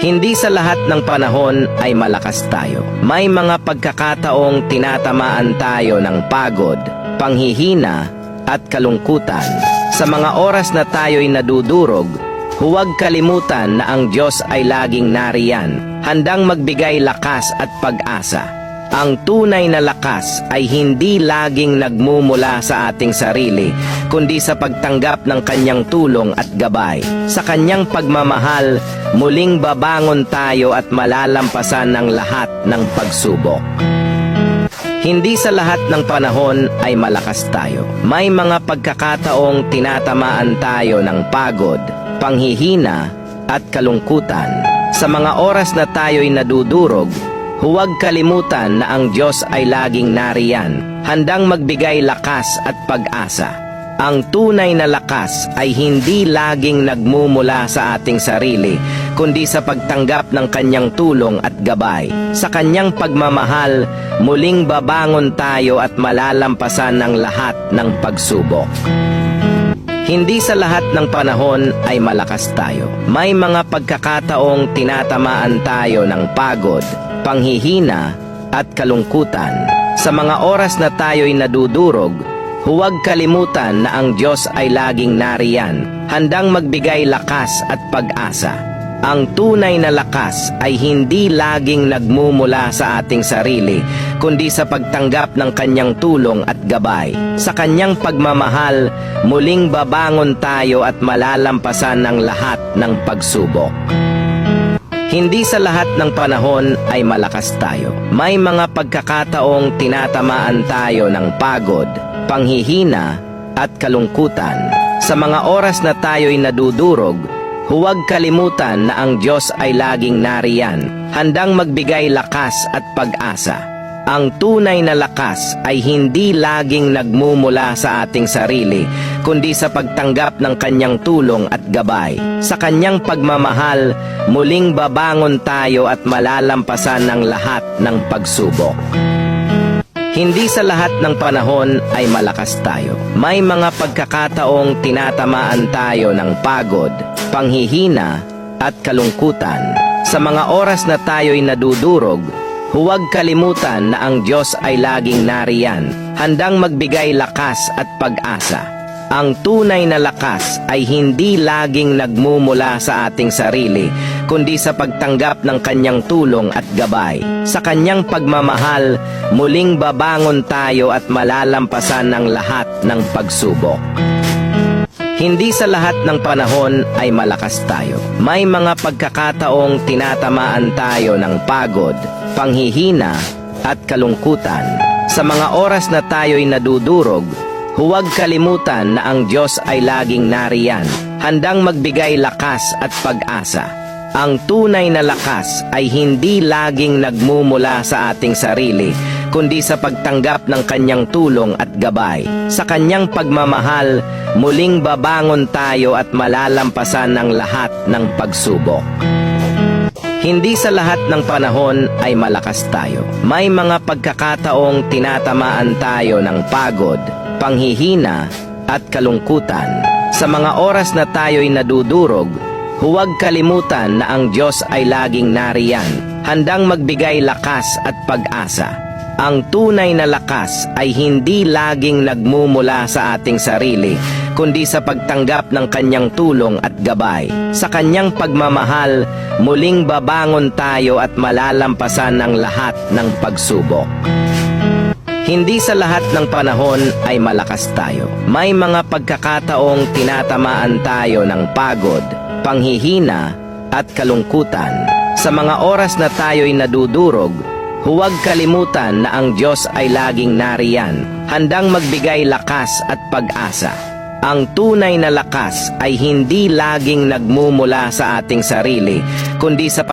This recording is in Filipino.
Hindi sa lahat ng panahon ay malakas tayo. May mga pagkakataong tinatamaan tayo ng pagod, panghihina at kalungkutan. Sa mga oras na tayo'y nadudurog, huwag kalimutan na ang Diyos ay laging nariyan, handang magbigay lakas at pag-asa. Ang tunay na lakas ay hindi laging nagmumula sa ating sarili, kundi sa pagtanggap ng kanyang tulong at gabay. Sa kanyang pagmamahal, muling babangon tayo at malalampasan ng lahat ng pagsubok. Hindi sa lahat ng panahon ay malakas tayo. May mga pagkakataong tinatamaan tayo ng pagod, panghihina at kalungkutan. Sa mga oras na tayo'y nadudurog, huwag kalimutan na ang Diyos ay laging nariyan, handang magbigay lakas at pag-asa. Ang tunay na lakas ay hindi laging nagmumula sa ating sarili, kundi sa pagtanggap ng kanyang tulong at gabay. Sa kanyang pagmamahal, muling babangon tayo at malalampasan ng lahat ng pagsubok. Hindi sa lahat ng panahon ay malakas tayo. May mga pagkakataong tinatamaan tayo ng pagod, panghihina at kalungkutan. Sa mga oras na tayo'y nadudurog, huwag kalimutan na ang Diyos ay laging nariyan, handang magbigay lakas at pag-asa. Ang tunay na lakas ay hindi laging nagmumula sa ating sarili, kundi sa pagtanggap ng kanyang tulong at gabay. Sa kanyang pagmamahal, muling babangon tayo at malalampasan ng lahat ng pagsubok. Hindi sa lahat ng panahon ay malakas tayo. May mga pagkakataong tinatamaan tayo ng pagod, panghihina at kalungkutan. Sa mga oras na tayo'y nadudurog, huwag kalimutan na ang Diyos ay laging nariyan, handang magbigay lakas at pag-asa. Ang tunay na lakas ay hindi laging nagmumula sa ating sarili, kundi sa pagtanggap ng kanyang tulong at gabay. Sa kanyang pagmamahal, muling babangon tayo at malalampasan ng lahat ng pagsubok. Hindi sa lahat ng panahon ay malakas tayo. May mga pagkakataong tinatamaan tayo ng pagod, panghihina at kalungkutan. Sa mga oras na tayo'y nadudurog, huwag kalimutan na ang Diyos ay laging nariyan, handang magbigay lakas at pag-asa. Ang tunay na lakas ay hindi laging nagmumula sa ating sarili, kundi sa pagtanggap ng kanyang tulong at gabay. Sa kanyang pagmamahal, muling babangon tayo at malalampasan ng lahat ng pagsubok. Hindi sa lahat ng panahon ay malakas tayo. May mga pagkakataong tinatamaan tayo ng pagod, panghihina at kalungkutan. Sa mga oras na tayo'y nadudurog, huwag kalimutan na ang Diyos ay laging nariyan, handang magbigay lakas at pag-asa. Ang tunay na lakas ay hindi laging nagmumula sa ating sarili, kundi sa pagtanggap ng kanyang tulong at gabay. Sa kanyang pagmamahal, muling babangon tayo at malalampasan ng lahat ng pagsubok. Hindi sa lahat ng panahon ay malakas tayo. May mga pagkakataong tinatamaan tayo ng pagod, panghihina at kalungkutan. Sa mga oras na tayo'y nadudurog, huwag kalimutan na ang Diyos ay laging nariyan, handang magbigay lakas at pag-asa. Ang tunay na lakas ay hindi laging nagmumula sa ating sarili, kundi sa pagtanggap ng kanyang tulong at gabay. Sa kanyang pagmamahal, muling babangon tayo at malalampasan ng lahat ng pagsubok. Hindi sa lahat ng panahon ay malakas tayo. May mga pagkakataong tinatamaan tayo ng pagod, panghihina at kalungkutan. Sa mga oras na tayo'y nadudurog, huwag kalimutan na ang Diyos ay laging nariyan, handang magbigay lakas at pag-asa. Ang tunay na lakas ay hindi laging nagmumula sa ating sarili, kundi sa